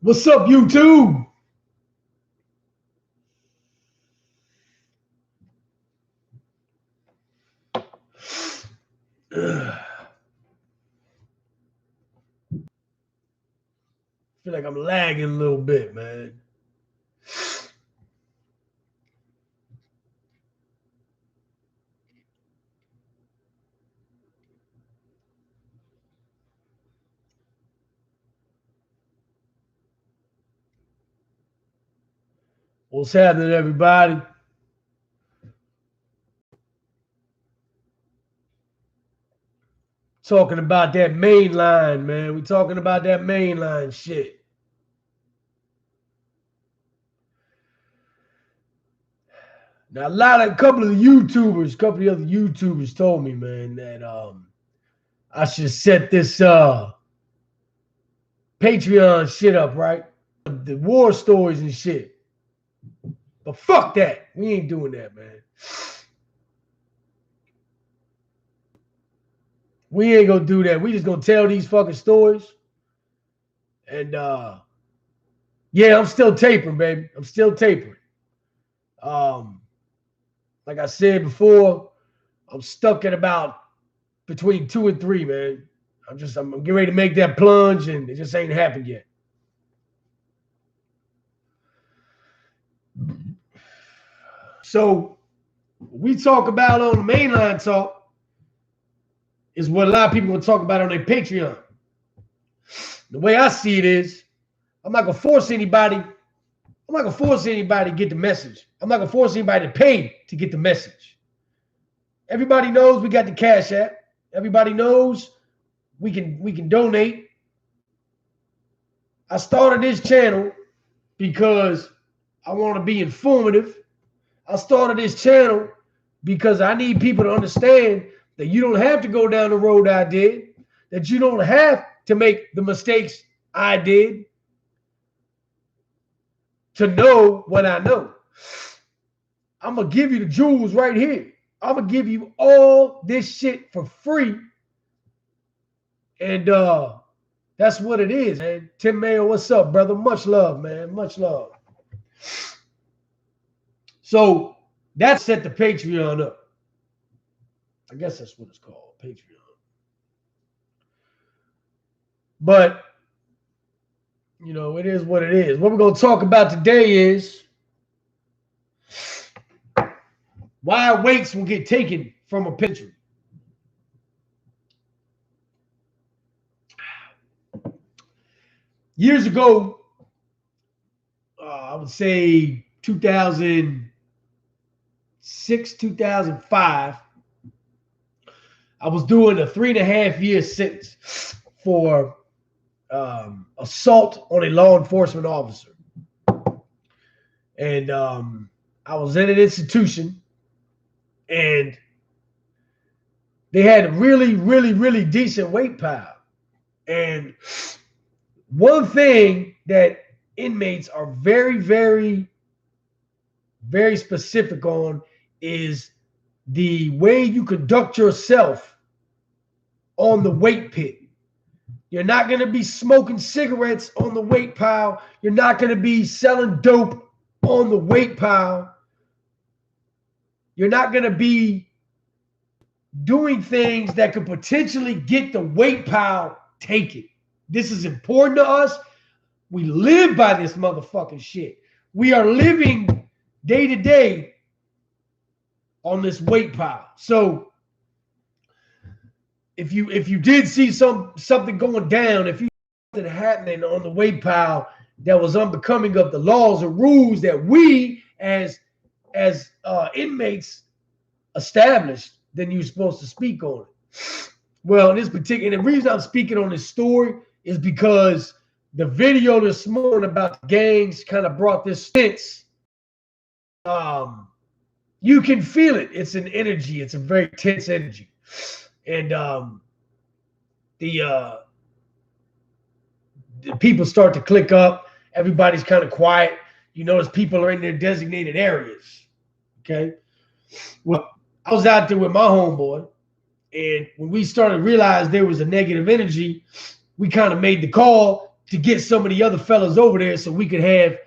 What's up, YouTube? Feel like I'm lagging a little bit, man. What's happening, everybody? Talking about that mainline, man. We talking about that mainline shit. Now, a couple of the other YouTubers told me, man, that I should set this Patreon shit up, right? The war stories and shit. But fuck that. We ain't doing that, man. We ain't gonna do that. We just gonna tell these fucking stories. And yeah, I'm still tapering, baby. I'm still tapering. Like I said before, I'm stuck at about between 2 and 3, man. I'm getting ready to make that plunge, and it just ain't happened yet. So we talk about on the mainline talk is what a lot of people will talk about on their Patreon. The way I see it is, I'm not gonna force anybody. I'm not gonna force anybody to get the message. I'm not gonna force anybody to pay to get the message. Everybody knows we got the Cash App. Everybody knows we can donate. I started this channel because I want to be informative. I started this channel because I need people to understand that you don't have to go down the road I did, that you don't have to make the mistakes I did to know what I know. I'm going to give you the jewels right here. I'm going to give you all this shit for free. And that's what it is, man. Tim Mayo, what's up, brother? Much love, man. Much love. So that set the Patreon up. I guess that's what it's called, Patreon. But, you know, it is what it is. What we're going to talk about today is why weights will get taken from a penitentiary. Years ago, I would say 2006, 2005, I was doing a 3.5-year sentence for assault on a law enforcement officer. And I was in an institution, and they had a really, really, really decent weight pile. And one thing that inmates are very, very, very specific on is the way you conduct yourself on the weight pit. You're not going to be smoking cigarettes on the weight pile. You're not going to be selling dope on the weight pile. You're not going to be doing things that could potentially get the weight pile taken. This is important to us. We live by this motherfucking shit. We are living day to day on this weight pile. So if you did see something going down, if you see something happening on the weight pile that was unbecoming of the laws or rules that we as inmates established, then you're supposed to speak on it. Well, in this particular, and the reason I'm speaking on this story is because the video this morning about the gangs kind of brought this sense. You can feel it. It's an energy. It's a very tense energy. And the people start to click up. Everybody's kind of quiet. You notice people are in their designated areas. Okay. Well, I was out there with my homeboy, and when we started to realize there was a negative energy, we kind of made the call to get some of the other fellas over there so we could have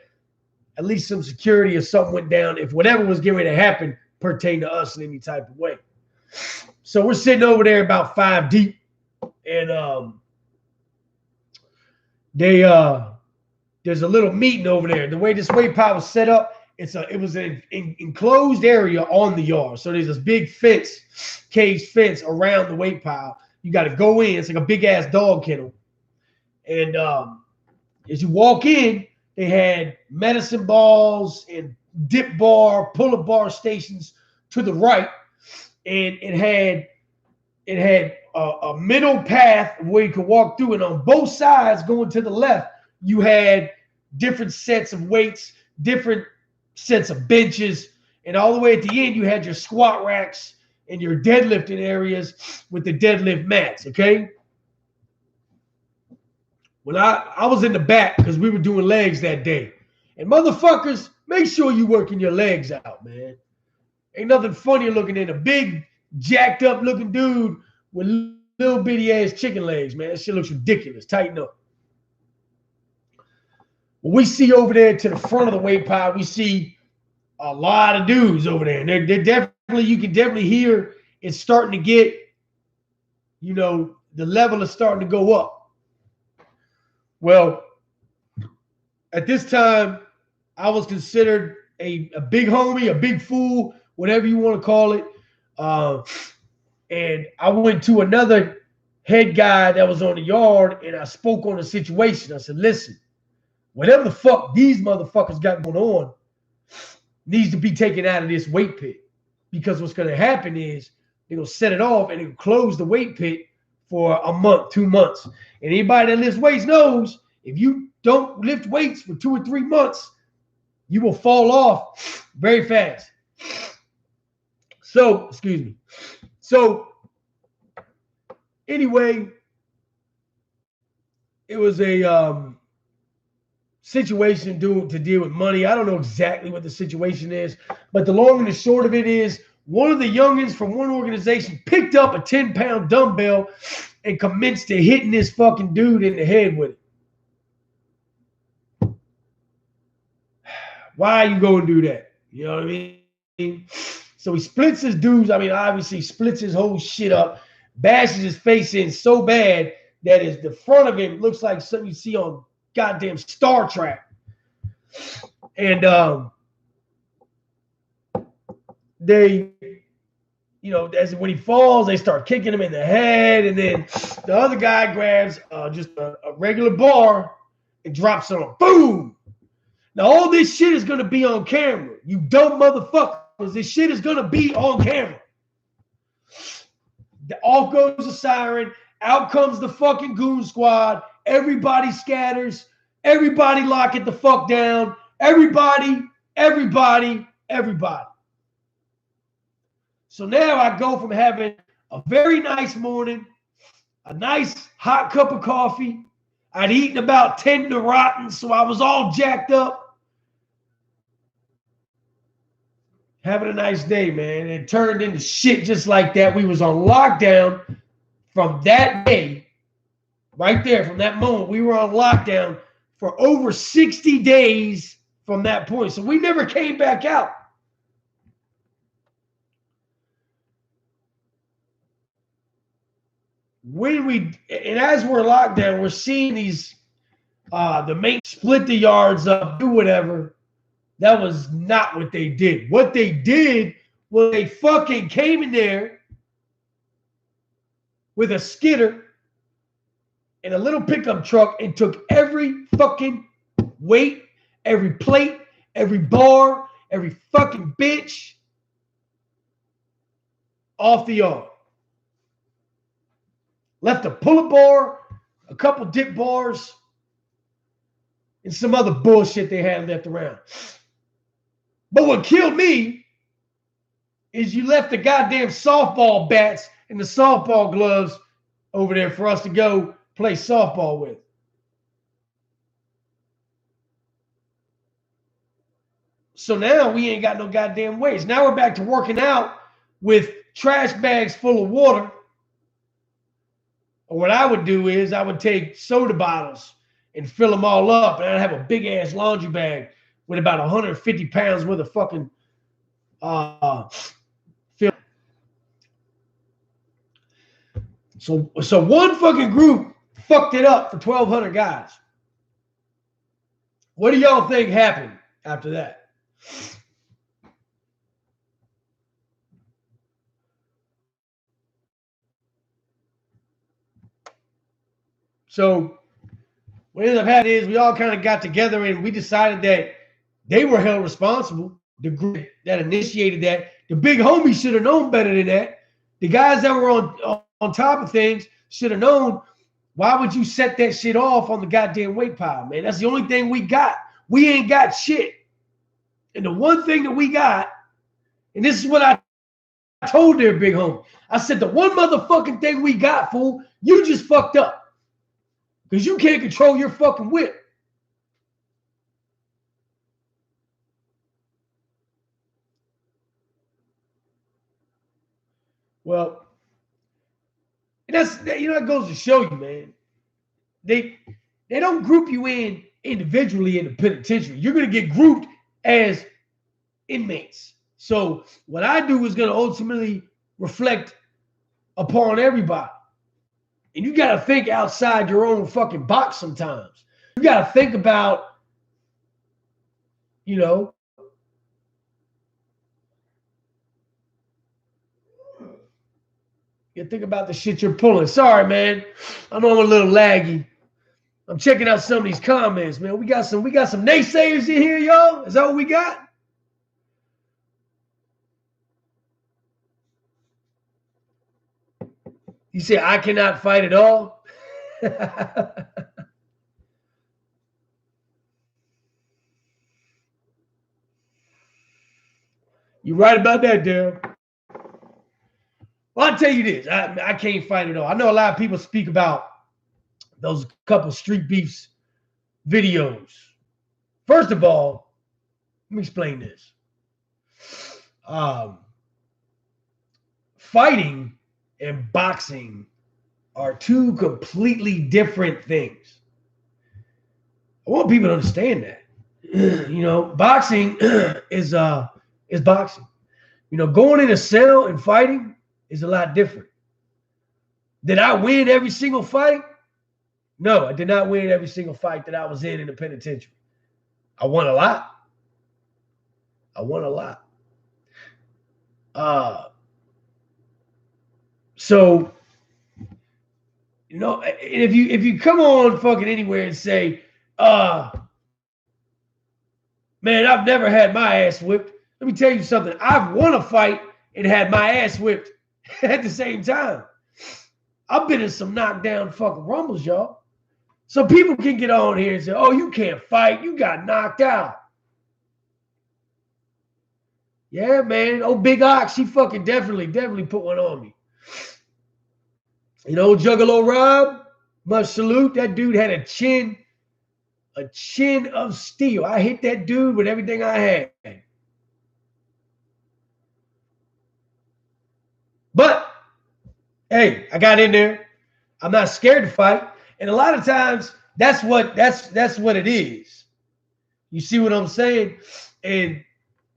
at least some security if something went down, if whatever was getting ready to happen pertained to us in any type of way. So we're sitting over there about 5 deep, and there's a little meeting over there. The way this weight pile was set up, it was an enclosed area on the yard. So there's this big fence, cage fence around the weight pile. You got to go in. It's like a big ass dog kennel. And as you walk in, they had medicine balls and dip bar, pull-up bar stations to the right, and it had a middle path where you could walk through, and on both sides going to the left, you had different sets of weights, different sets of benches, and all the way at the end, you had your squat racks and your deadlifting areas with the deadlift mats, okay? When I was in the back because we were doing legs that day. And motherfuckers, make sure you working your legs out, man. Ain't nothing funnier looking than a big, jacked up looking dude with little bitty ass chicken legs, man. That shit looks ridiculous. Tighten up. What we see over there to the front of the weight pile, we see a lot of dudes over there. And they're definitely, you can definitely hear it's starting to get, you know, the level is starting to go up. Well, at this time, I was considered a big homie, a big fool, whatever you want to call it. And I went to another head guy that was on the yard, and I spoke on the situation. I said, listen, whatever the fuck these motherfuckers got going on needs to be taken out of this weight pit. Because what's going to happen is they're going to set it off and it'll close the weight pit for a month, 2 months. And anybody that lifts weights knows if you don't lift weights for 2 or 3 months, you will fall off very fast. So, excuse me. So, anyway, it was a situation to deal with money. I don't know exactly what the situation is, but the long and the short of it is one of the youngins from one organization picked up a 10-pound dumbbell and commenced to hitting this fucking dude in the head with it. Why you go and do that? You know what I mean? So he splits his dudes. I mean, obviously splits his whole shit up, bashes his face in so bad that is the front of him looks like something you see on goddamn Star Trek. And they, you know, as when he falls, they start kicking him in the head, and then the other guy grabs just a regular bar and drops it on him. Boom! Now all this shit is gonna be on camera. You dumb motherfuckers! This shit is gonna be on camera. Off goes the siren. Out comes the fucking goon squad. Everybody scatters. Everybody lock it the fuck down. Everybody. So now I go from having a very nice morning, a nice hot cup of coffee. I'd eaten about 10 Neurottens, so I was all jacked up. Having a nice day, man. It turned into shit just like that. We was on lockdown from that day, right there, from that moment. We were on lockdown for over 60 days from that point. So we never came back out. And as we're locked down, we're seeing these the main split the yards up, do whatever. That was not what they did. What they did was they fucking came in there with a skidder and a little pickup truck and took every fucking weight, every plate, every bar, every fucking bitch off the yard. Left a pull-up bar, a couple dip bars, and some other bullshit they had left around. But what killed me is you left the goddamn softball bats and the softball gloves over there for us to go play softball with. So now we ain't got no goddamn weights. Now we're back to working out with trash bags full of water. Or what I would do is I would take soda bottles and fill them all up. And I'd have a big ass laundry bag with about 150 pounds worth of fucking film. So one fucking group fucked it up for 1,200 guys. What do y'all think happened after that? So what ended up happening is we all kind of got together and we decided that they were held responsible. The group that initiated that, the big homies should have known better than that. The guys that were on top of things should have known. Why would you set that shit off on the goddamn weight pile, man? That's the only thing we got. We ain't got shit. And the one thing that we got, and this is what I told their big homie. I said, the one motherfucking thing we got, fool, you just fucked up. Because you can't control your fucking whip. Well, that's, you know, it goes to show you, man. They don't group you in individually in the penitentiary. You're going to get grouped as inmates. So what I do is going to ultimately reflect upon everybody. And you got to think outside your own fucking box sometimes. You got to think about, you know, you think about the shit you're pulling. Sorry, man. I know I'm a little laggy. I'm checking out some of these comments, man. We got some naysayers in here, y'all. Is that what we got? You say I cannot fight at all? You're right about that, Dale. Well, I'll tell you this. I can't fight at all. I know a lot of people speak about those couple street beefs videos. First of all, let me explain this. Fighting and boxing are two completely different things. I want people to understand that. You know, boxing is boxing. You know, going in a cell and fighting is a lot different. Did I win every single fight? No, I did not win every single fight that I was in the penitentiary. I won a lot. So, you know, if you come on fucking anywhere and say, man, I've never had my ass whipped. Let me tell you something. I've won a fight and had my ass whipped at the same time. I've been in some knockdown fucking rumbles, y'all. So people can get on here and say, oh, you can't fight. You got knocked out. Yeah, man. Oh, Big Ox, he fucking definitely put one on me. You know, Juggalo Rob, much salute. That dude had a chin of steel. I hit that dude with everything I had. But, hey, I got in there. I'm not scared to fight. And a lot of times, that's what it is. You see what I'm saying? And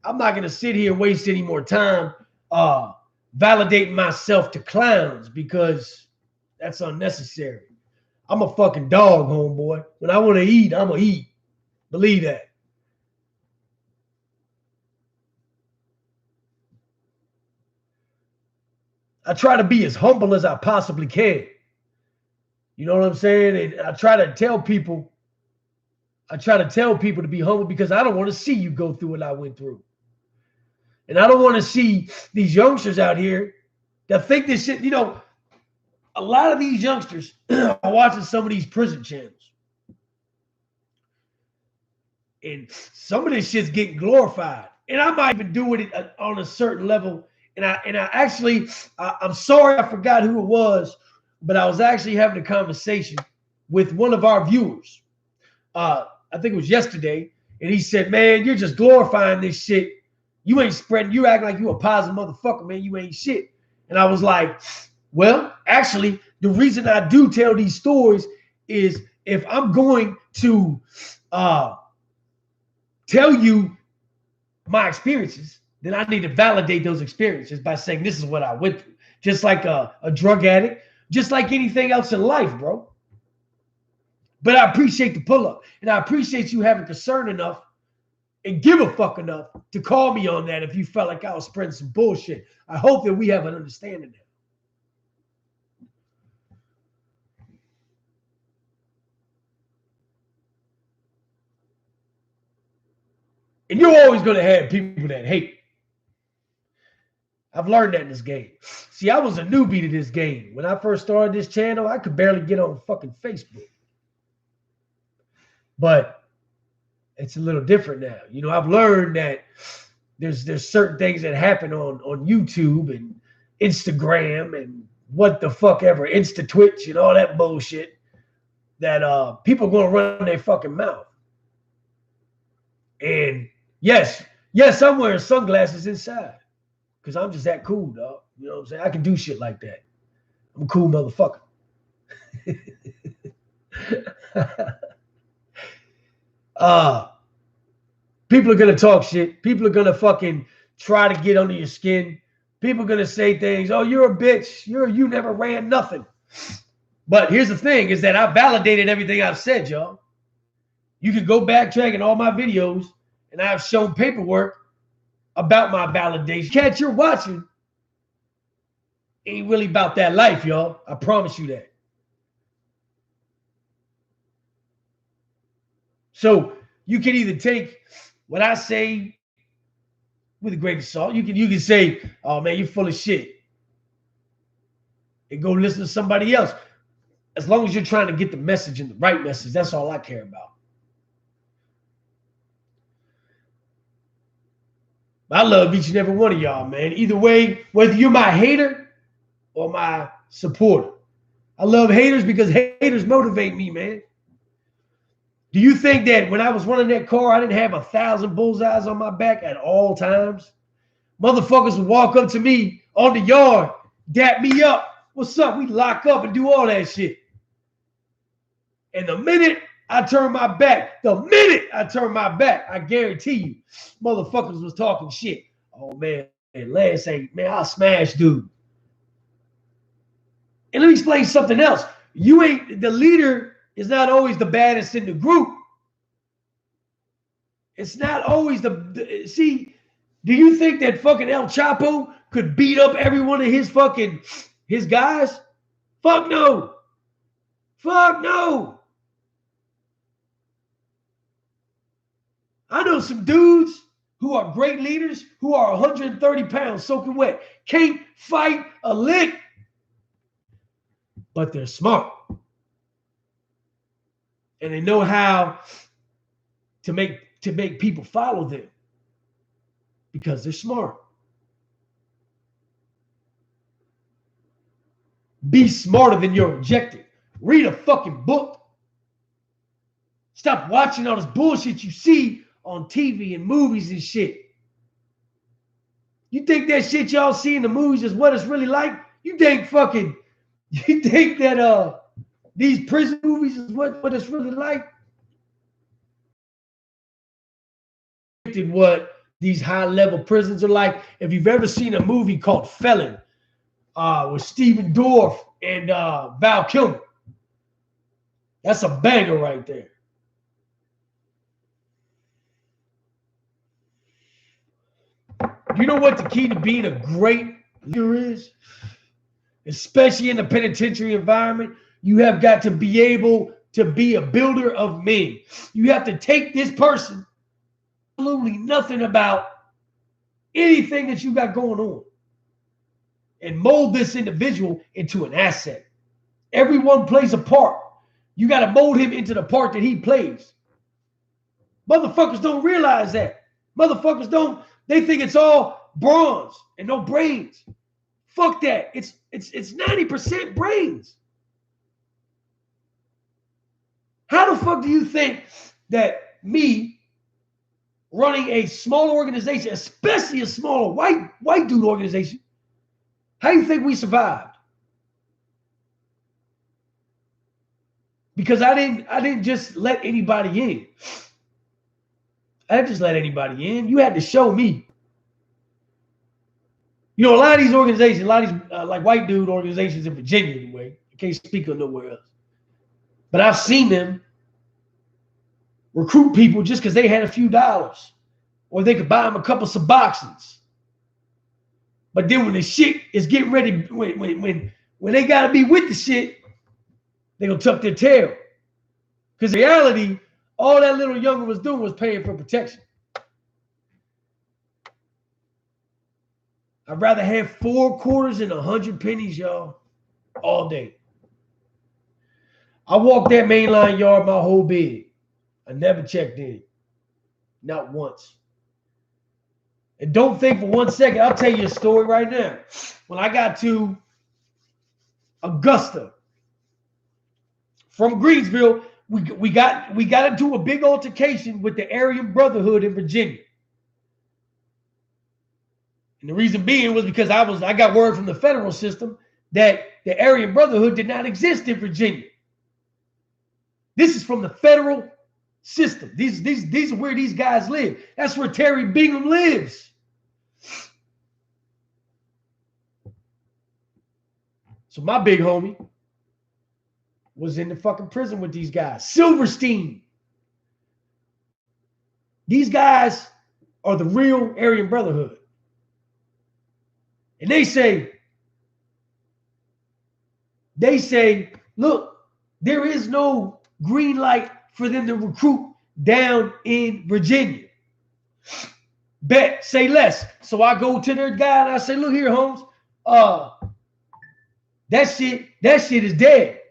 I'm not going to sit here and waste any more time validating myself to clowns because that's unnecessary. I'm a fucking dog, homeboy. When I want to eat, I'm going to eat. Believe that. I try to be as humble as I possibly can. You know what I'm saying? And I try to tell people to be humble because I don't want to see you go through what I went through. And I don't want to see these youngsters out here that think this shit, you know, a lot of these youngsters are watching some of these prison channels. And some of this shit's getting glorified. And I might even do it on a certain level. And I'm sorry I forgot who it was, but I was actually having a conversation with one of our viewers. I think it was yesterday. And he said, man, you're just glorifying this shit. You ain't spreading. You act like you a positive motherfucker, man. You ain't shit. And I was like, well, actually, the reason I do tell these stories is if I'm going to tell you my experiences, then I need to validate those experiences by saying this is what I went through. Just like a drug addict, just like anything else in life, bro. But I appreciate the pull-up, and I appreciate you having concern enough and give a fuck enough to call me on that if you felt like I was spreading some bullshit. I hope that we have an understanding now. And you're always going to have people that hate. I've learned that in this game. See, I was a newbie to this game. When I first started this channel, I could barely get on fucking Facebook. But it's a little different now. You know, I've learned that there's certain things that happen on YouTube and Instagram and what the fuck ever, Insta Twitch and all that bullshit, that people are going to run their fucking mouth. And yes, I'm wearing sunglasses inside because I'm just that cool, dog. You know what I'm saying? I can do shit like that. I'm a cool motherfucker. People are gonna talk shit. People are gonna fucking try to get under your skin. People are gonna say things. Oh, you're a bitch. You never ran nothing. But here's the thing: is that I validated everything I've said, y'all. You can go backtrack in all my videos, and I've shown paperwork about my validation. Cat you're watching ain't really about that life, y'all. I promise you that. So you can either take what I say with a grain of salt. You can say, "Oh man, you're full of shit," and go listen to somebody else. As long as you're trying to get the message and the right message, that's all I care about. I love each and every one of y'all, man. Either way, whether you're my hater or my supporter. I love haters because haters motivate me, man. Do you think that when I was running that car, I didn't have 1,000 bullseyes on my back at all times? Motherfuckers would walk up to me on the yard, dap me up. What's up? We lock up and do all that shit. And the minute I turn my back, I guarantee you, motherfuckers was talking shit. Oh man, Lance ain't, man, I'll smash dude. And let me explain something else. The leader is not always the baddest in the group. It's not always see, do you think that fucking El Chapo could beat up every one of his guys? Fuck no. Fuck no. I know some dudes who are great leaders who are 130 pounds soaking wet. Can't fight a lick. But they're smart. And they know how to make people follow them because they're smart. Be smarter than your objective. Read a fucking book. Stop watching all this bullshit you see on TV and movies and shit. You think that shit y'all see in the movies is what it's really like? You think that these prison movies is what it's really like? What these high-level prisons are like. If you've ever seen a movie called Felon with Stephen Dorff and Val Kilmer, that's a banger right there. You know what the key to being a great leader is? Especially in the penitentiary environment, you have got to be able to be a builder of men. You have to take this person, absolutely nothing about anything that you got going on, and mold this individual into an asset. Everyone plays a part. You got to mold him into the part that he plays. Motherfuckers don't realize that. Motherfuckers don't. They think it's all bronze and no brains. Fuck that. It's 90% brains. How the fuck do you think that me running a small organization, especially a smaller white dude organization, how do you think we survived? Because I didn't just let anybody in. I didn't just let anybody in. You had to show me. You know, a lot of these organizations, a lot of these like white dude organizations in Virginia anyway, I can't speak of nowhere else. But I've seen them recruit people just because they had a few dollars, or they could buy them a couple Suboxones. But then when the shit is getting ready, when they got to be with the shit, they're going to tuck their tail. Because in reality, all that little younger was doing was paying for protection. I'd rather have 4 quarters and 100 pennies, y'all, all day. I walked that mainline yard my whole bid. I never checked in. Not once. And don't think for 1 second, I'll tell you a story right now. When I got to Augusta from Greensville, we got into a big altercation with the Aryan Brotherhood in Virginia. And the reason being was because I got word from the federal system that the Aryan Brotherhood did not exist in Virginia. This is from the federal system. These are where these guys live. That's where Terry Bingham lives. So my big homie was in the fucking prison with these guys. Silverstein. These guys are the real Aryan Brotherhood. And they say, look, there is no green light for them to recruit down in Virginia. Bet, say less. So I go to their guy and I say, look here, Holmes, that shit is dead.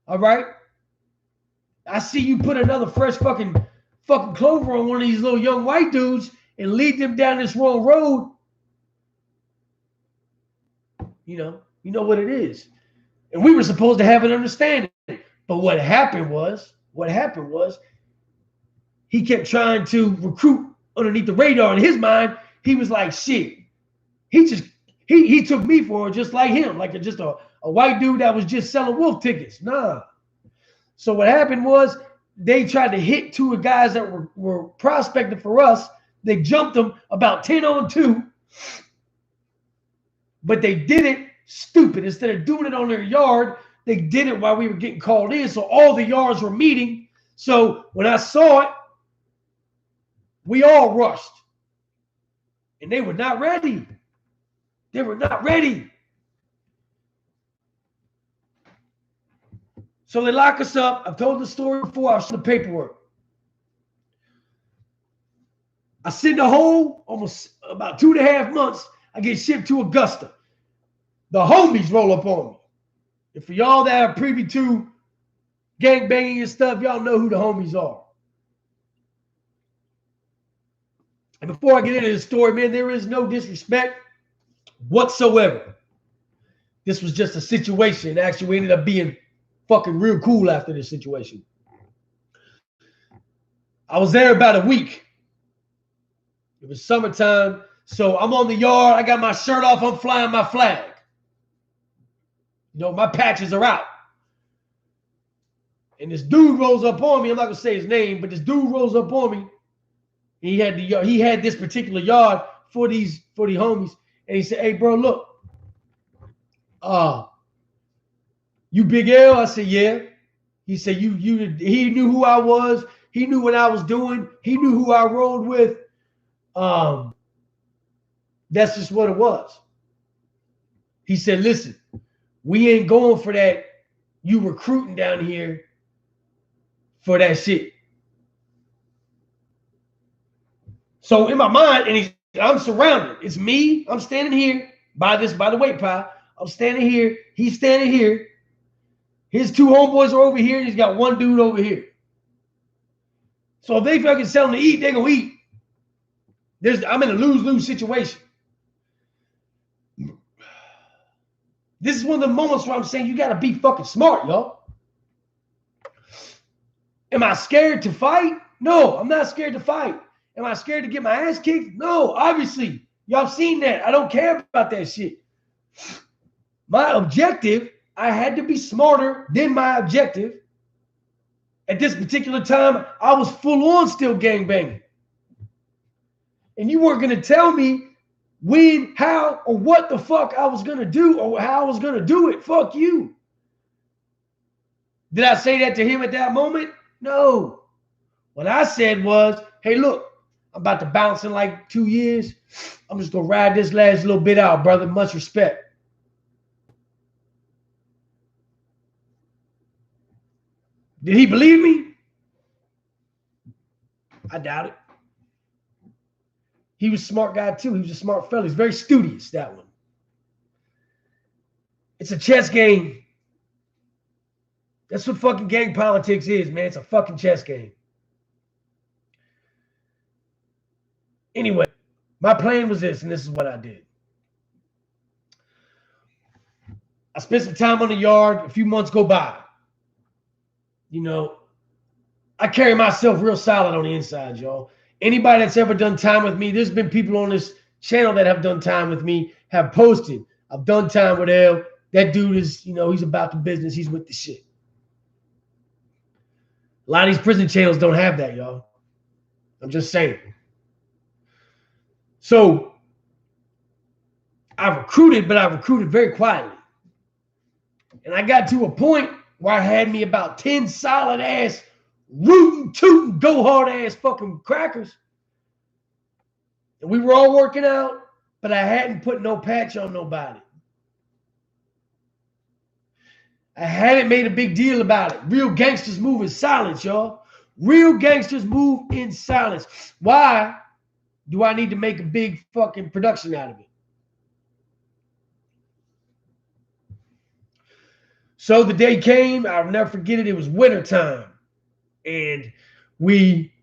All right? I see you put another fresh fucking clover on one of these little young white dudes and lead them down this wrong road. You know what it is. And we were supposed to have an understanding. But what happened was he kept trying to recruit underneath the radar. In his mind, he was like, shit. He took me for just like him, like just a white dude that was just selling wolf tickets. Nah. So what happened was they tried to hit 2 guys that were prospecting for us. They jumped them about 10-on-2. But they did it stupid. Instead of doing it on their yard, they did it while we were getting called in. So all the yards were meeting. So when I saw it, we all rushed. And they were not ready. They were not ready. So they lock us up. I've told the story before. I'll show the paperwork. I sit in the hole almost about 2.5 months. I get shipped to Augusta. The homies roll up on me. And for y'all that are privy to gangbanging and stuff, y'all know who the homies are. And before I get into the story, man, there is no disrespect whatsoever. This was just a situation. Actually, we ended up being fucking real cool after this situation. I was there about a week. It was summertime. So I'm on the yard. I got my shirt off. I'm flying my flag. You know, my patches are out. And this dude rolls up on me. I'm not going to say his name, but this dude rolls up on me. He had this particular yard for these homies. And he said, hey, bro, look. You Big L? I said, yeah. He said, he knew who I was. He knew what I was doing. He knew who I rode with. That's just what it was. He said, listen, we ain't going for that. You recruiting down here for that shit. So in my mind, and I'm surrounded. It's me. I'm standing here by the weight pile. I'm standing here. He's standing here. His 2 homeboys are over here. And he's got 1 dude over here. So if they fucking tell them to eat, they're going to eat. I'm in a lose-lose situation. This is one of the moments where I'm saying you got to be fucking smart, y'all. Am I scared to fight? No, I'm not scared to fight. Am I scared to get my ass kicked? No, obviously. Y'all seen that. I don't care about that shit. My objective, I had to be smarter than my objective. At this particular time, I was full on still gangbanging. And you weren't going to tell me when, how, or what the fuck I was going to do or how I was going to do it. Fuck you. Did I say that to him at that moment? No. What I said was, hey, look, I'm about to bounce in like 2 years. I'm just going to ride this last little bit out, brother. Much respect. Did he believe me? I doubt it. He was a smart guy too. He was a smart fella. He's very studious, that one. It's a chess game. That's what fucking gang politics is, man. It's a fucking chess game. Anyway, my plan was this, and this is what I did. I spent some time on the yard. A few months go by. You know, I carry myself real solid on the inside, y'all. Anybody that's ever done time with me, there's been people on this channel that have done time with me, have posted. I've done time with L. That dude is, you know, he's about the business. He's with the shit. A lot of these prison channels don't have that, y'all. I'm just saying. So I recruited, but I recruited very quietly. And I got to a point where I had me about 10 solid ass, rootin', tootin', go hard ass fucking crackers. And we were all working out, but I hadn't put no patch on nobody. I hadn't made a big deal about it. Real gangsters move in silence, y'all. Real gangsters move in silence. Why do I need to make a big fucking production out of it? So the day came, I'll never forget it. It was wintertime. And we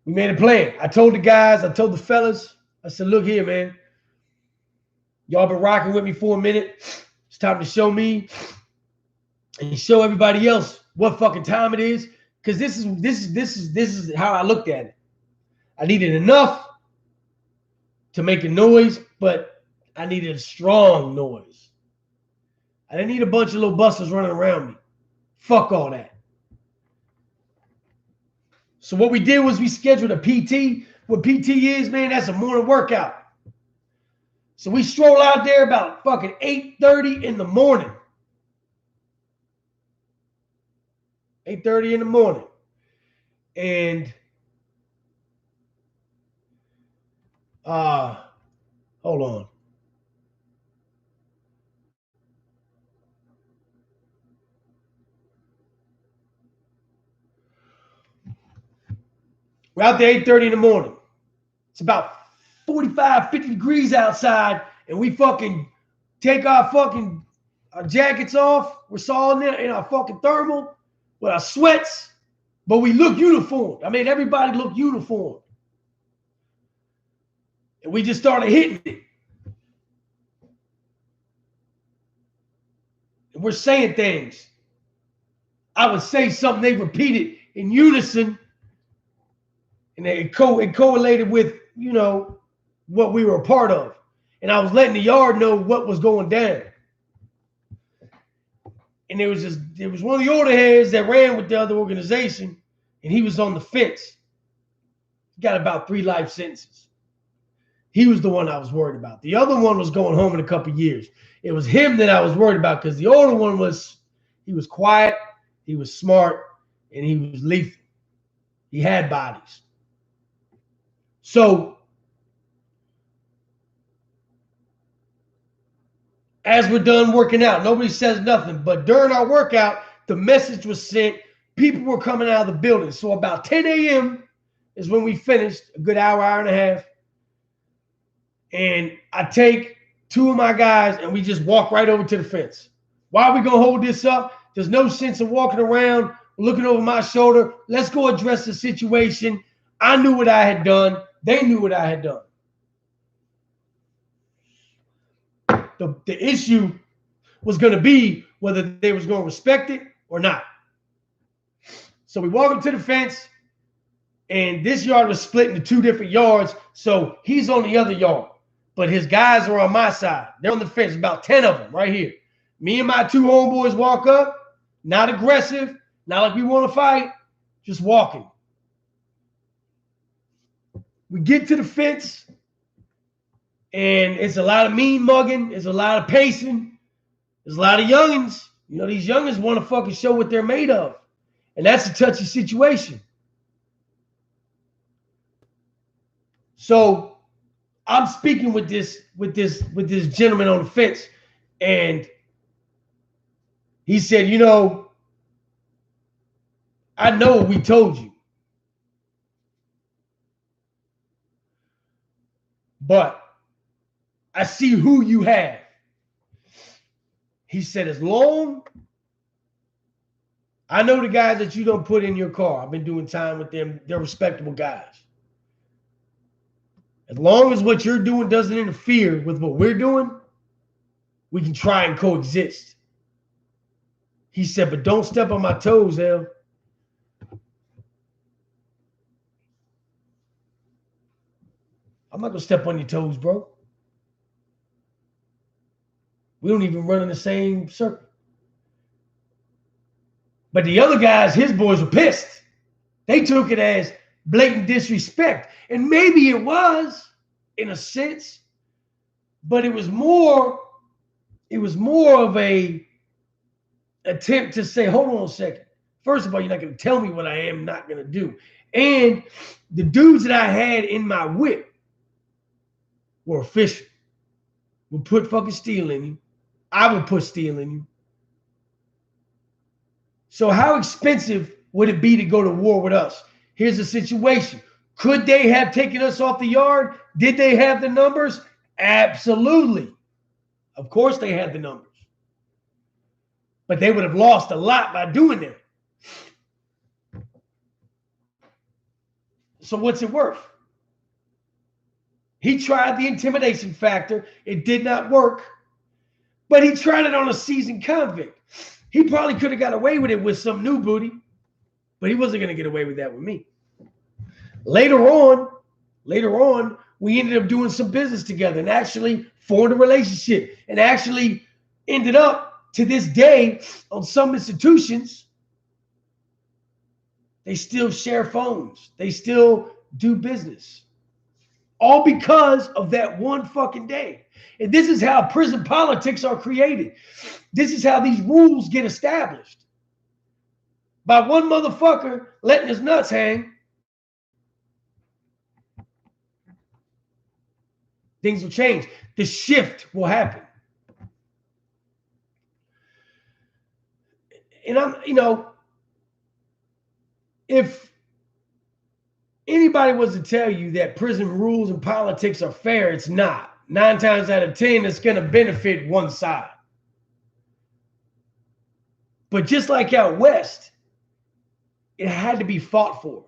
made a plan. I told the guys, I told the fellas, I said, look here, man. Y'all been rocking with me for a minute. It's time to show me and show everybody else what fucking time it is. Because this is how I looked at it. I needed enough to make a noise, but I needed a strong noise. I didn't need a bunch of little busters running around me. Fuck all that. So what we did was we scheduled a PT. What PT is, man, that's a morning workout. So we stroll out there about fucking 8:30 in the morning. 8:30 in the morning. And hold on. We're out there 8:30 in the morning. It's about 45, 50 degrees outside, and we fucking take our jackets off. We're all in our fucking thermal with our sweats, but we look uniformed. I mean, everybody looked uniformed. And we just started hitting it. And we're saying things. I would say something, they repeated in unison, and it correlated with, you know, what we were a part of. And I was letting the yard know what was going down. And there was one of the older heads that ran with the other organization, and he was on the fence. He got about 3 life sentences. He was the one I was worried about. The other one was going home in a couple of years. It was him that I was worried about, because the older one he was quiet, he was smart, and he was lethal. He had bodies. So as we're done working out, nobody says nothing. But during our workout, the message was sent. People were coming out of the building. So about 10 a.m. is when we finished, a good hour and a half. And I take 2 of my guys and we just walk right over to the fence. Why are we going to hold this up? There's no sense of walking around, looking over my shoulder. Let's go address the situation. I knew what I had done. They knew what I had done. The issue was going to be whether they was going to respect it or not. So we walk up to the fence, and this yard was split into 2 different yards. So he's on the other yard, but his guys are on my side. They're on the fence, about 10 of them right here. Me and my 2 homeboys walk up. not aggressive, not like we want to fight, just walking. We get to the fence, and it's a lot of mean mugging. It's a lot of pacing. There's a lot of youngins. You know, these youngins want to fucking show what they're made of. And that's a touchy situation. So I'm speaking with this gentleman on the fence, and he said, you know, I know what we told you, but I see who you have. He said, as long, I know the guys that you don't put in your car. I've been doing time with them. They're respectable guys. As long as what you're doing doesn't interfere with what we're doing, we can try and coexist. He said, but don't step on my toes, El. I'm not going to step on your toes, bro. We don't even run in the same circle. But the other guys, his boys were pissed. They took it as blatant disrespect. And maybe it was, in a sense, but it was more of a attempt to say, hold on a second. First of all, you're not going to tell me what I am not going to do. And the dudes that I had in my whip were official. Would put fucking steel in you. I would put steel in you. So how expensive would it be to go to war with us? Here's the situation. Could they have taken us off the yard? Did they have the numbers? Absolutely. Of course they had the numbers. But they would have lost a lot by doing that. So what's it worth? He tried the intimidation factor. It did not work. But he tried it on a seasoned convict. He probably could have got away with it with some new booty, but he wasn't going to get away with that with me. Later on, we ended up doing some business together and actually formed a relationship and actually ended up to this day on some institutions. They still share phones. They still do business. All because of that one fucking day. And this is how prison politics are created. This is how these rules get established. By one motherfucker letting his nuts hang, things will change. The shift will happen. And I'm, you know, if anybody was to tell you that prison rules and politics are fair, it's not. 9 times out of 10, it's going to benefit one side. But just like out west, it had to be fought for.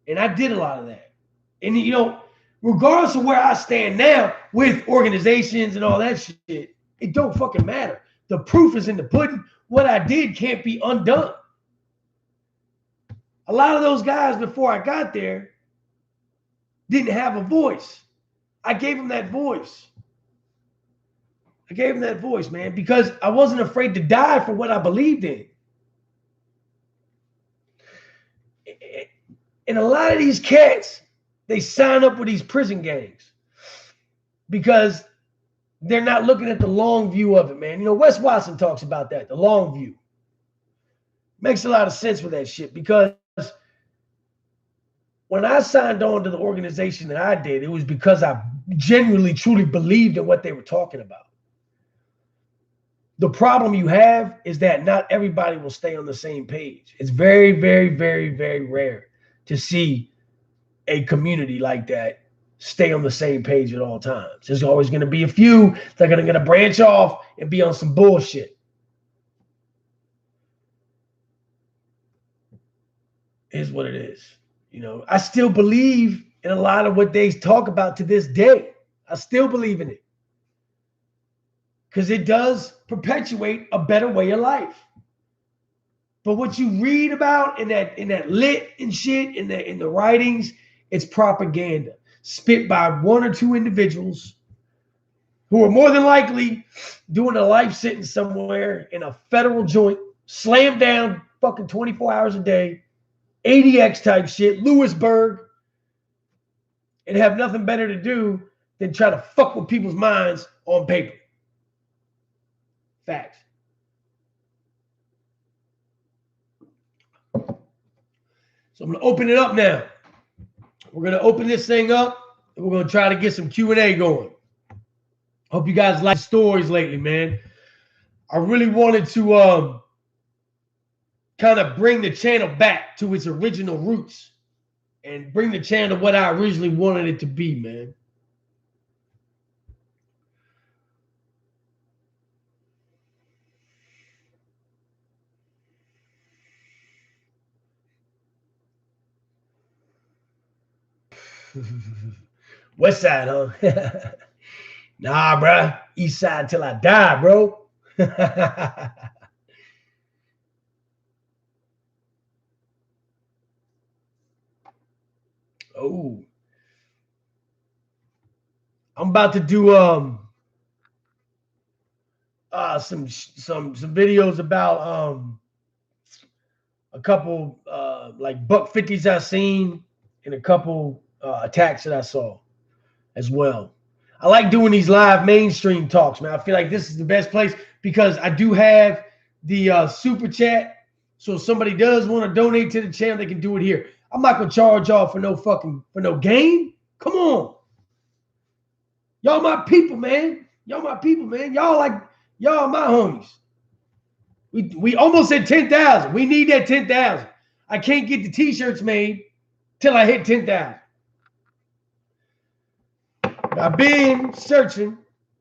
And I did a lot of that. And, you know, regardless of where I stand now with organizations and all that shit, it don't fucking matter. The proof is in the pudding. What I did can't be undone. A lot of those guys before I got there didn't have a voice. I gave them that voice. I gave them that voice, man, because I wasn't afraid to die for what I believed in. And a lot of these cats, they sign up with these prison gangs because they're not looking at the long view of it, man. You know, Wes Watson talks about that, the long view. Makes a lot of sense for that shit because when I signed on to the organization that I did, it was because I genuinely, truly believed in what they were talking about. The problem you have is that not everybody will stay on the same page. It's very, very, very, very rare to see a community like that stay on the same page at all times. There's always going to be a few that are going to branch off and be on some bullshit. Is what it is. You know, I still believe in a lot of what they talk about to this day. I still believe in it. Because it does perpetuate a better way of life. But what you read about in that lit and shit, in the writings, it's propaganda. Spit by 1 or 2 individuals who are more than likely doing a life sentence somewhere in a federal joint slam down fucking 24 hours a day, ADX type shit, Lewisburg, and have nothing better to do than try to fuck with people's minds on paper. Facts. So I'm going to open it up now. We're going to open this thing up, and we're going to try to get some Q&A going. Hope you guys like stories lately, man. I really wanted to kind of bring the channel back to its original roots and bring the channel to what I originally wanted it to be, man. West side, huh? Nah, bro. East side till I die, bro. Oh. I'm about to do some videos about a couple like buck 50s I seen and a couple attacks that I saw as well. I like doing these live mainstream talks, man. I feel like this is the best place because I do have the super chat. So if somebody does want to donate to the channel, they can do it here. I'm not gonna charge y'all for no game. Come on. Y'all my people, man. Y'all my people, man. Y'all my homies. We almost hit 10,000. We need that 10,000. I can't get the t-shirts made till I hit 10,000. I've been searching.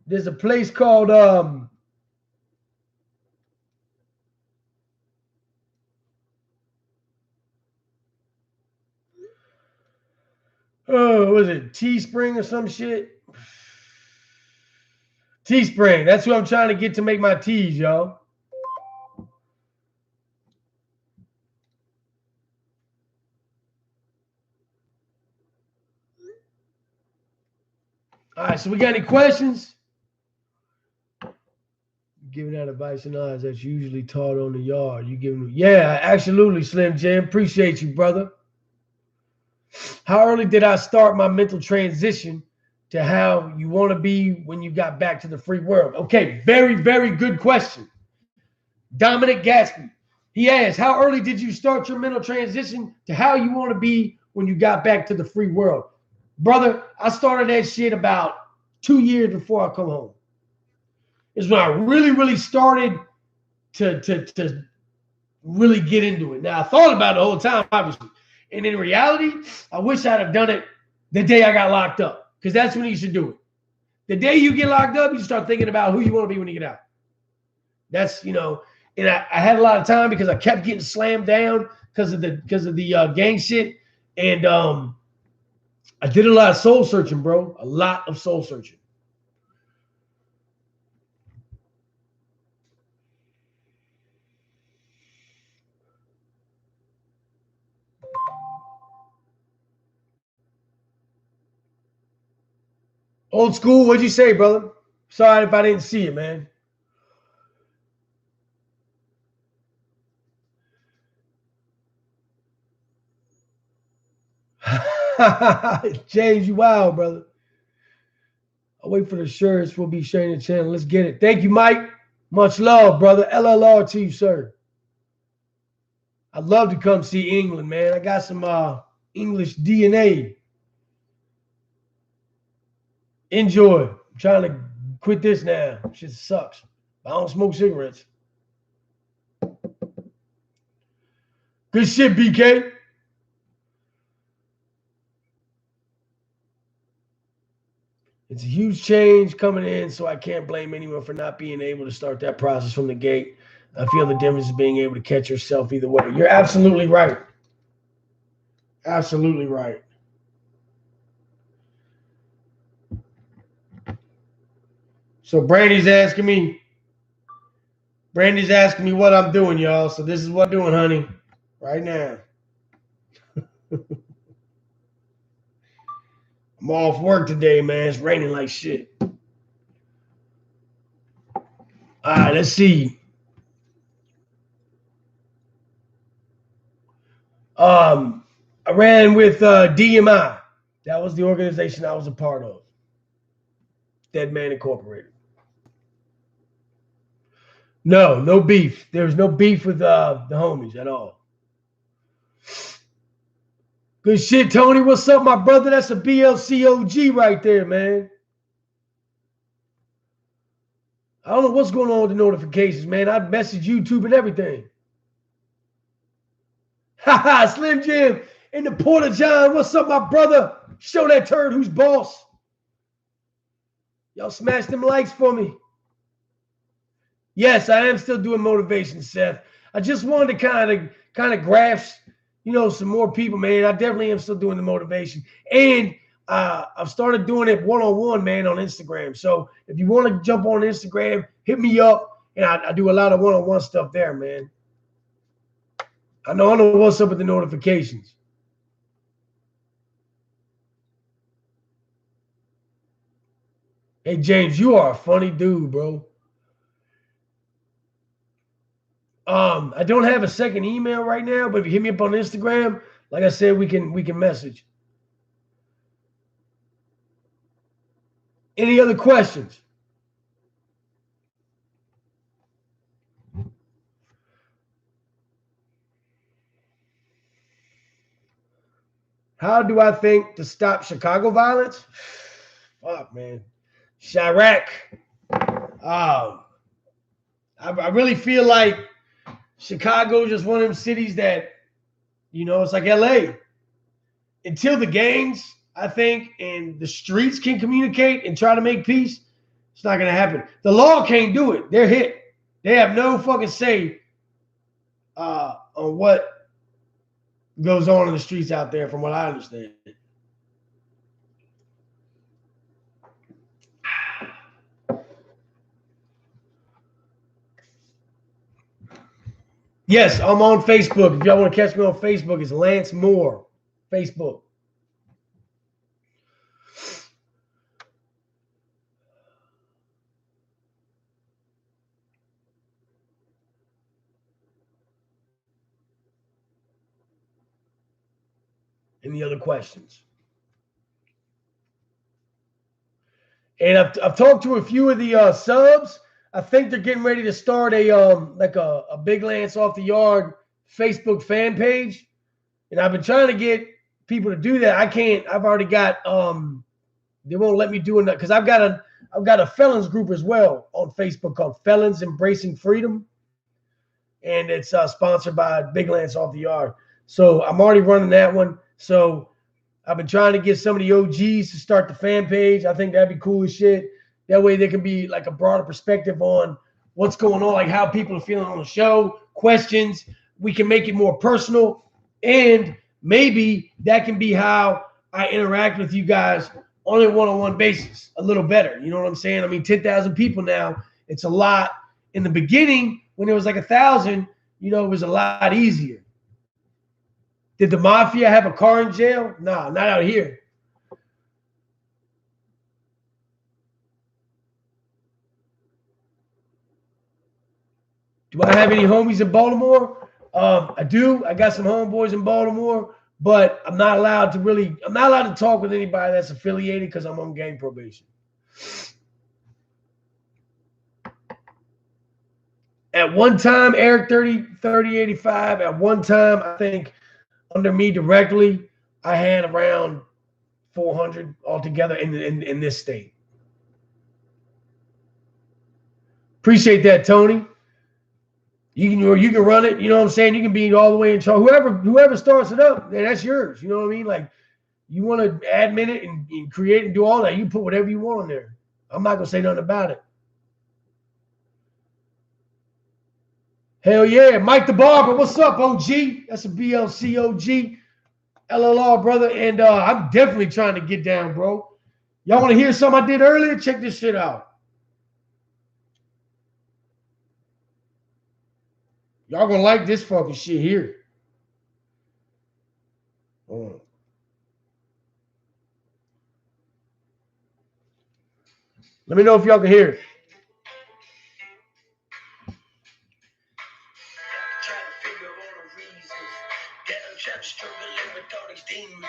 There's a place called was it Teespring or some shit? Teespring. That's who I'm trying to get to make my tees, y'all. All right, so we got any questions? Giving out advice and odds that's usually taught on the yard. You giving? Yeah, absolutely, Slim Jim. Appreciate you, brother. How early did I start my mental transition to how you want to be when you got back to the free world? Okay, very, very good question. Dominic Gatsby. He asked, how early did you start your mental transition to how you want to be when you got back to the free world? Brother, I started that shit about 2 years before I come home. It's when I really, really started to really get into it. Now, I thought about it the whole time, obviously. And in reality, I wish I'd have done it the day I got locked up, because that's when you should do it. The day you get locked up, you start thinking about who you want to be when you get out. That's, and I had a lot of time because I kept getting slammed down because of the gang shit. And I did a lot of soul searching, bro. A lot of soul searching. Old school, what'd you say, brother? Sorry if I didn't see it, man. James, you wild, brother. I'll wait for the shirts. We'll be sharing the channel. Let's get it. Thank you, Mike. Much love, brother. LLR to you, sir. I'd love to come see England, man. I got some English DNA. Enjoy. I'm trying to quit this now. Shit sucks. I don't smoke cigarettes. Good shit, BK. It's a huge change coming in, so I can't blame anyone for not being able to start that process from the gate. I feel the difference is being able to catch yourself either way. You're absolutely right. Absolutely right. So Brandy's asking me what I'm doing, y'all. So this is what I'm doing, honey, right now. I'm off work today, man. It's raining like shit. All right, let's see. I ran with DMI. That was the organization I was a part of. Dead Man Incorporated. No beef. There was no beef with the homies at all. Good shit, Tony. What's up, my brother? That's a BLCOG right there, man. I don't know what's going on with the notifications, man. I message YouTube and everything. Haha, Slim Jim in the Porta John. What's up, my brother? Show that turd who's boss. Y'all smash them likes for me. Yes, I am still doing motivation, Seth. I just wanted to kind of grasp, some more people, man. I definitely am still doing the motivation. And I've started doing it one-on-one, man, on Instagram. So if you want to jump on Instagram, hit me up. And I do a lot of one-on-one stuff there, man. I know what's up with the notifications. Hey, James, you are a funny dude, bro. I don't have a second email right now, but if you hit me up on Instagram, like I said, we can message. Any other questions? How do I think to stop Chicago violence? Fuck, man. Chirac. I really feel like Chicago is just one of them cities that, it's like LA. Until the gangs, I think, and the streets can communicate and try to make peace, it's not going to happen. The law can't do it. They're hit. They have no fucking say on what goes on in the streets out there, from what I understand. Yes, I'm on Facebook. If y'all want to catch me on Facebook, it's Lance Moore. Facebook. Any other questions? And I've talked to a few of the subs. I think they're getting ready to start a Big Lance Off the Yard Facebook fan page. And I've been trying to get people to do that. I can't. I've already got they won't let me do it because I've got a felons group as well on Facebook called Felons Embracing Freedom. And it's sponsored by Big Lance Off the Yard. So I'm already running that one. So I've been trying to get some of the OGs to start the fan page. I think that'd be cool as shit. That way there can be like a broader perspective on what's going on, like how people are feeling on the show, questions. We can make it more personal. And maybe that can be how I interact with you guys on a one-on-one basis a little better. You know what I'm saying? I mean, 10,000 people now, it's a lot. In the beginning, when it was like 1,000, it was a lot easier. Did the mafia have a car in jail? Nah, not out here. Do I have any homies in Baltimore? I do. I got some homeboys in Baltimore, but I'm not allowed to talk with anybody that's affiliated because I'm on gang probation. At one time, Eric 3085, at one time, I think under me directly, I had around 400 altogether in this state. Appreciate that, Tony. You can run it. You know what I'm saying? You can be all the way in charge. Whoever starts it up, man, that's yours. You know what I mean? Like, you want to admin it and create and do all that. You put whatever you want in there. I'm not gonna say nothing about it. Hell yeah, Mike the Barber. What's up, OG? That's a BLCOG. LLR, brother. And I'm definitely trying to get down, bro. Y'all want to hear something I did earlier? Check this shit out. Y'all gonna like this fucking shit here. Let me know if y'all can hear it. Trapped, struggling with all these demons.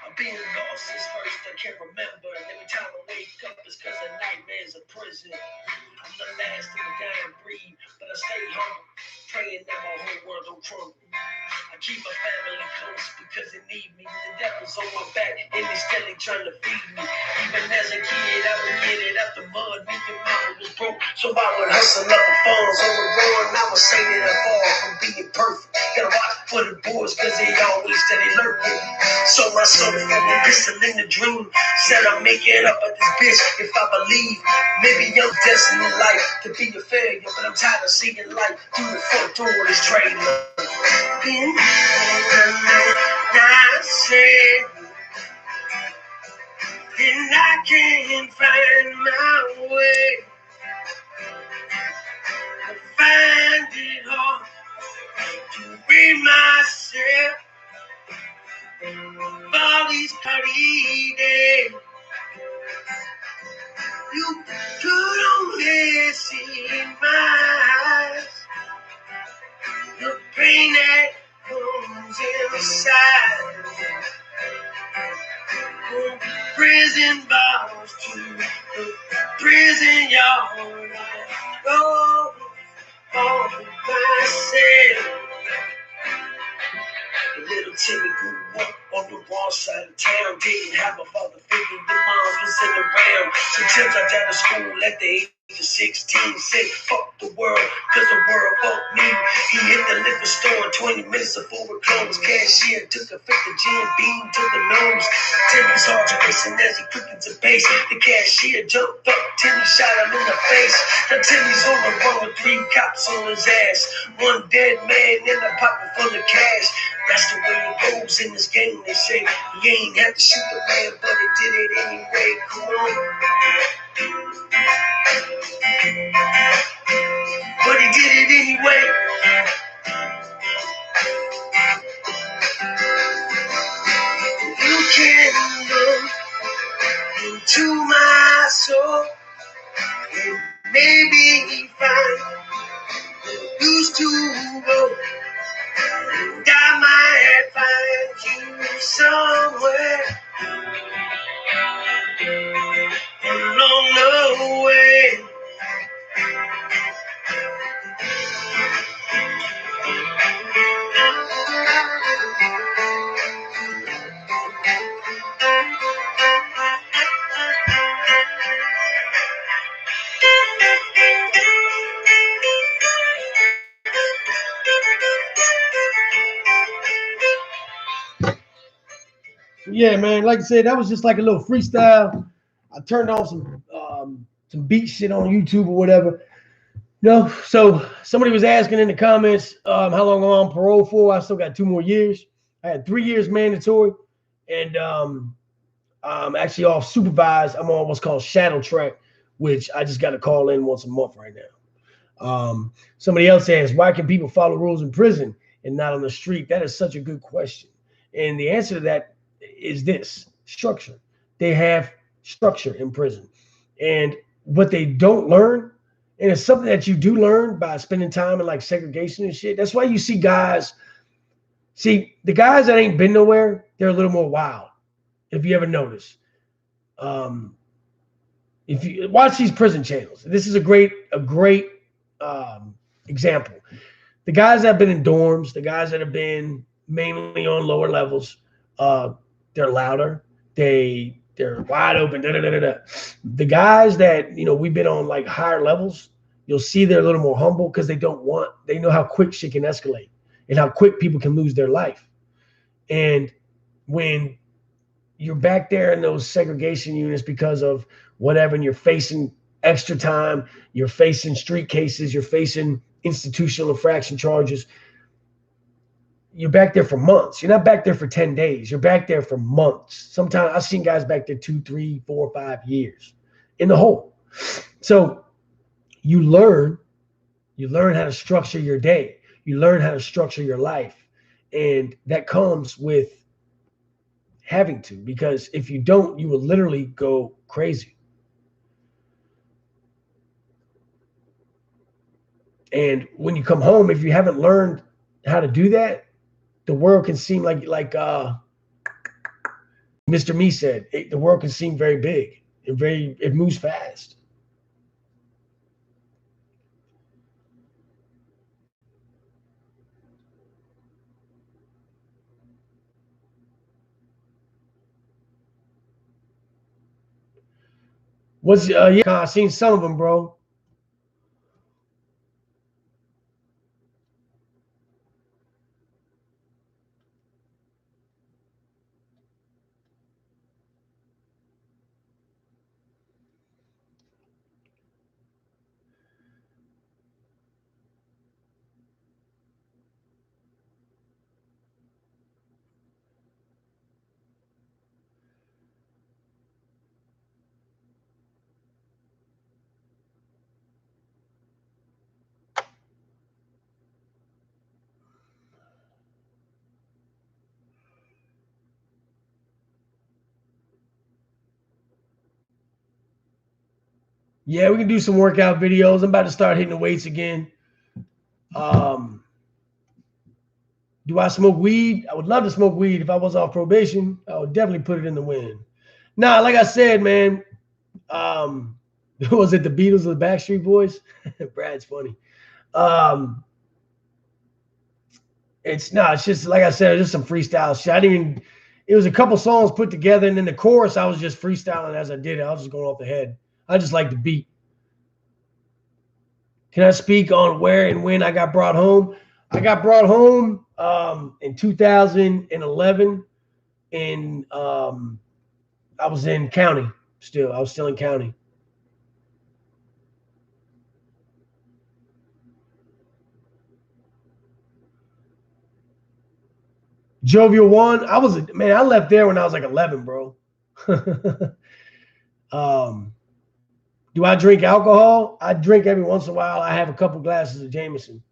I've been lost since first, I can't remember. And every time I wake up, it's because a nightmare's a prison. I'm the last of the dying breed, but I stay humble, praying that my whole world don't crumble. I keep my family close because they need me. The devil's on my back and they steadily trying to feed me. Even as a kid, I would get it out the mud. Me and mama was broke, so I would hustle up the funds on the run. I would say that I'm far from being perfect. Gotta watch for the boys because they always steady lurking. So my soul from a pistol in the dream. Said I'll make it up at this bitch if I believe. Maybe I'm destined in life to be a failure, but I'm tired of seeing life through the front door of this trailer. Been I said, and I can't find my way. I find it hard to be myself. All these cloudy days, you could only see my eyes. The pain that comes inside. From prison bars to the prison yard. Oh, all myself. Little Timmy grew up on the wrong side of town. Didn't have a father figure. Your mom wasn't around. Sometimes I got to school at the age of 16. Said fuck the world, cause the world fucked me. He hit the liquor store 20 minutes before it closed. Cashier took a 50 gin beam to the nose. Timmy's heart racing as he quickens the pace. The cashier jumped up, Timmy shot him in the face. Now Timmy's on the run with 3 cops on his ass. 1 dead man in a pocket full of cash. That's the way it goes in this game. They say you ain't have to shoot the man, but he did it anyway. Come on. But he did it anyway. You can look into my soul and maybe find used to go. And I might find you somewhere along the way. Yeah, man. Like I said, that was just like a little freestyle. I turned on some beat shit on YouTube or whatever. No, so somebody was asking in the comments how long I'm on parole for. I still got 2 more years. I had 3 years mandatory, and I'm actually off supervised. I'm on what's called shadow track, which I just got to call in once a month right now. Somebody else asked, why can people follow rules in prison and not on the street? That is such a good question, and the answer to that is this: structure. They have structure in prison, and what they don't learn. And it's something that you do learn by spending time in like segregation and shit. That's why you see guys, the guys that ain't been nowhere, they're a little more wild. If you ever notice, if you watch these prison channels, this is a great example. The guys that have been in dorms, the guys that have been mainly on lower levels, they're louder. They're wide open. The guys that we've been on like higher levels, you'll see they're a little more humble because they know how quick shit can escalate and how quick people can lose their life. And when you're back there in those segregation units because of whatever, and you're facing extra time, you're facing street cases, you're facing institutional infraction charges, you're back there for months. You're not back there for 10 days. You're back there for months. Sometimes I've seen guys back there 2, 3, 4, 5 years in the hole. So you learn how to structure your day. You learn how to structure your life. And that comes with having to, because if you don't, you will literally go crazy. And when you come home, if you haven't learned how to do that, the world can seem like Mr. Me said, the world can seem very big and it moves fast. Yeah, I seen some of them, bro. Yeah, we can do some workout videos. I'm about to start hitting the weights again. Do I smoke weed? I would love to smoke weed. If I was off probation, I would definitely put it in the wind. Nah, like I said, man, was it the Beatles or the Backstreet Boys? Brad's funny. It's just like I said, just some freestyle shit. I didn't even, it was a couple songs put together, and then the chorus, I was just freestyling as I did it. I was just going off the head. I just like the beat. Can I speak on where and when I got brought home? I got brought home in 2011, and I was in county still. I was still in county. Jovial One, I left there when I was like 11, bro. um, do I drink alcohol? I drink every once in a while. I have a couple glasses of Jameson.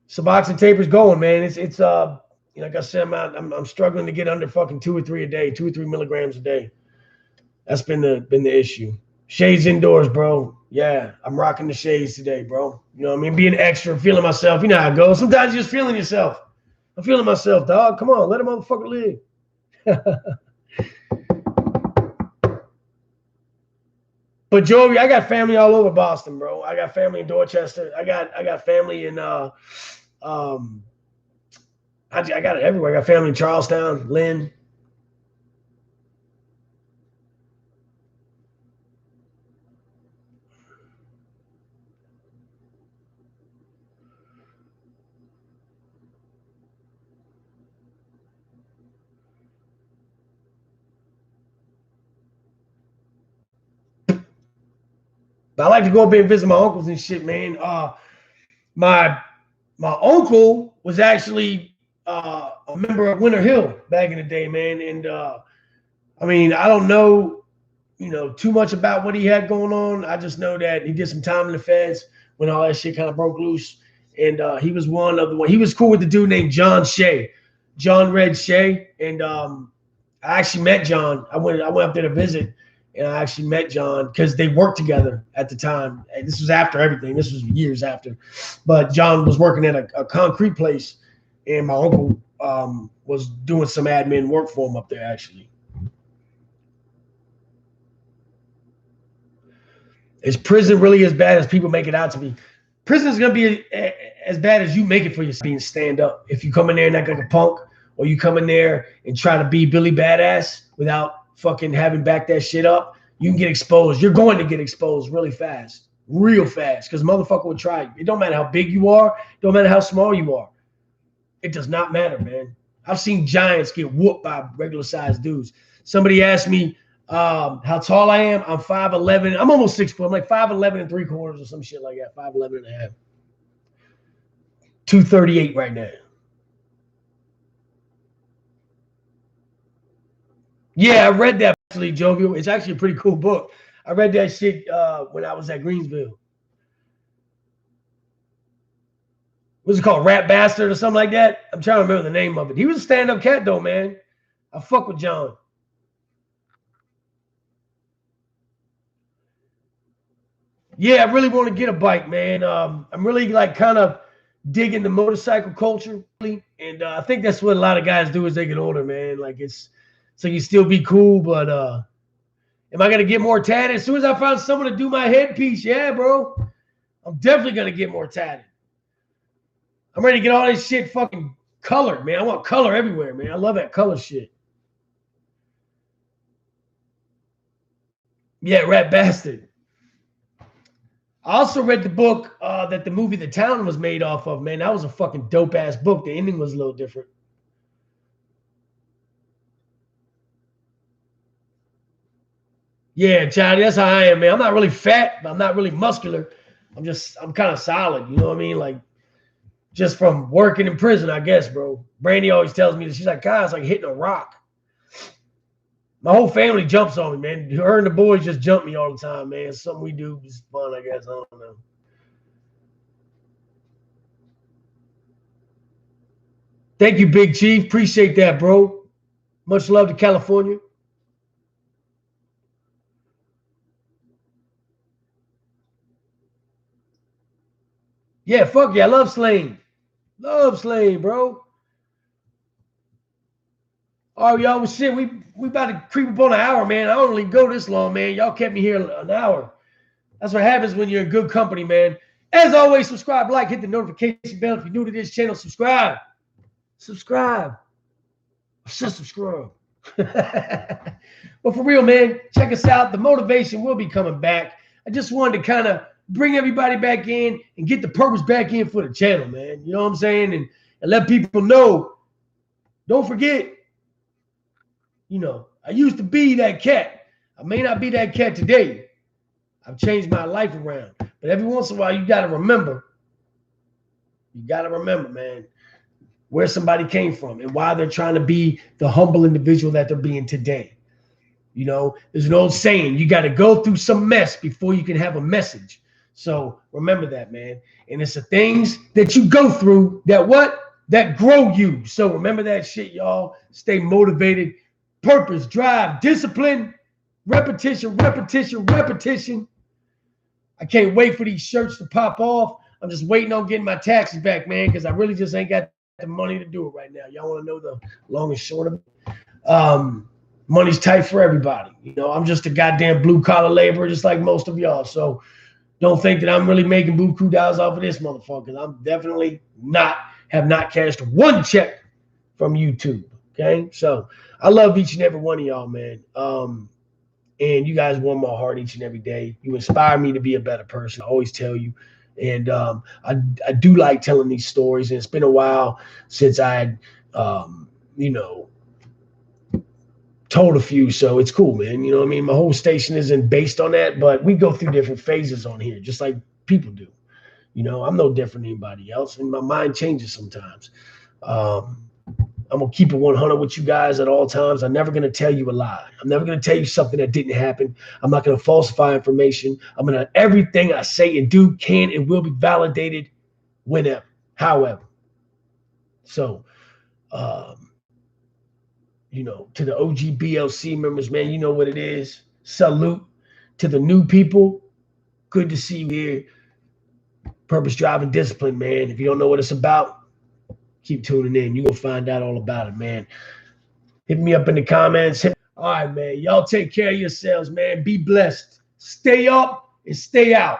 Suboxone taper's going, man. It's like I said, I'm struggling to get under fucking 2 or 3 a day, 2 or 3 milligrams a day. That's been the issue. Shades indoors, bro. Yeah, I'm rocking the shades today, bro. You know what I mean? Being extra, feeling myself. You know how it goes. Sometimes you're just feeling yourself. I'm feeling myself, dog. Come on, let a motherfucker live. But Joey, I got family all over Boston, bro. I got family in Dorchester. I got family in um I got it everywhere. I got family in Charlestown, Lynn. But I like to go up there and visit my uncles and shit, man. My my uncle was actually a member of Winter Hill back in the day, man. And I mean, I don't know, too much about what he had going on. I just know that he did some time in the feds when all that shit kind of broke loose. And he was one of the one. He was cool with the dude named John Shea, John Red Shea. And I actually met John. I went up there to visit, and I actually met John because they worked together at the time. And this was after everything. This was years after. But John was working at a concrete place, and my uncle was doing some admin work for him up there, actually. Is prison really as bad as people make it out to be? Prison is going to be as bad as you make it for yourself being stand up. If you come in there and act like a punk, or you come in there and try to be Billy Badass without fucking having back that shit up, you can get exposed. You're going to get exposed really fast, real fast, because motherfucker will try you. It don't matter how big you are. It don't matter how small you are. It does not matter, man. I've seen giants get whooped by regular sized dudes. Somebody asked me how tall I am. I'm 5'11". I'm almost 6 foot. I'm like 5'11 and 3/4 or some shit like that. 5'11 and a half. 238 right now. Yeah, I read that actually, Jovial. It's actually a pretty cool book. I read that shit when I was at Greensville. What's it called? Rat Bastard or something like that? I'm trying to remember the name of it. He was a stand-up cat though, man. I fuck with John. Yeah, I really want to get a bike, man. I'm really like kind of digging the motorcycle culture. And I think that's what a lot of guys do as they get older, man. Like it's so you still be cool, but am I gonna get more tatted? As soon as I found someone to do my headpiece, yeah, bro. I'm definitely gonna get more tatted. I'm ready to get all this shit fucking colored, man. I want color everywhere, man. I love that color shit. Yeah, Rat Bastard. I also read the book that the movie The Town was made off of, man. That was a fucking dope-ass book. The ending was a little different. Yeah, Charlie, that's how I am, man. I'm not really fat, but I'm not really muscular. I'm kind of solid, you know what I mean? Like, just from working in prison, I guess, bro. Brandy always tells me that she's like, God, it's like hitting a rock. My whole family jumps on me, man. Her and the boys just jump me all the time, man. It's something we do. It's fun, I guess. I don't know. Thank you, Big Chief. Appreciate that, bro. Much love to California. Yeah, fuck yeah. I love Slane. Love Slane, bro. Oh, y'all, well, shit, we about to creep up on an hour, man. I don't really go this long, man. Y'all kept me here an hour. That's what happens when you're in good company, man. As always, subscribe, like, hit the notification bell. If you're new to this channel, subscribe. Subscribe. Subscribe. But for real, man, check us out. The motivation will be coming back. I just wanted to kind of bring everybody back in and get the purpose back in for the channel, man. You know what I'm saying? And let people know, don't forget, you know, I used to be that cat. I may not be that cat today. I've changed my life around. But every once in a while, you got to remember. You got to remember, man, where somebody came from and why they're trying to be the humble individual that they're being today. You know, there's an old saying, you got to go through some mess before you can have a message. So remember that, man. And it's the things that you go through that grow you. So remember that shit, y'all. Stay motivated. Purpose, drive, discipline, repetition, repetition, repetition. I can't wait for these shirts to pop off. I'm just waiting on getting my taxes back, man, because I really just ain't got the money to do it right now. Y'all want to know the long and short of it? Money's tight for everybody. You know, I'm just a goddamn blue-collar laborer just like most of y'all. So don't think that I'm really making buku dollars off of this motherfucker. I'm definitely have not cashed one check from YouTube. Okay, so I love each and every one of y'all, man. And you guys warm my heart each and every day. You inspire me to be a better person. I always tell you. And I do like telling these stories. And it's been a while since I had, you know, told a few. So it's cool, man. You know what I mean? My whole station isn't based on that, but we go through different phases on here, just like people do. You know, I'm no different than anybody else. And my mind changes sometimes. I'm going to keep it 100 with you guys at all times. I'm never going to tell you a lie. I'm never going to tell you something that didn't happen. I'm not going to falsify information. Everything I say and do can and will be validated whenever, however. So, you know, to the OG BLC members, man, you know what it is. Salute to the new people. Good to see you here. Purpose, drive, and discipline, man. If you don't know what it's about, keep tuning in. You're going to find out all about it, man. Hit me up in the comments. All right, man. Y'all take care of yourselves, man. Be blessed. Stay up and stay out.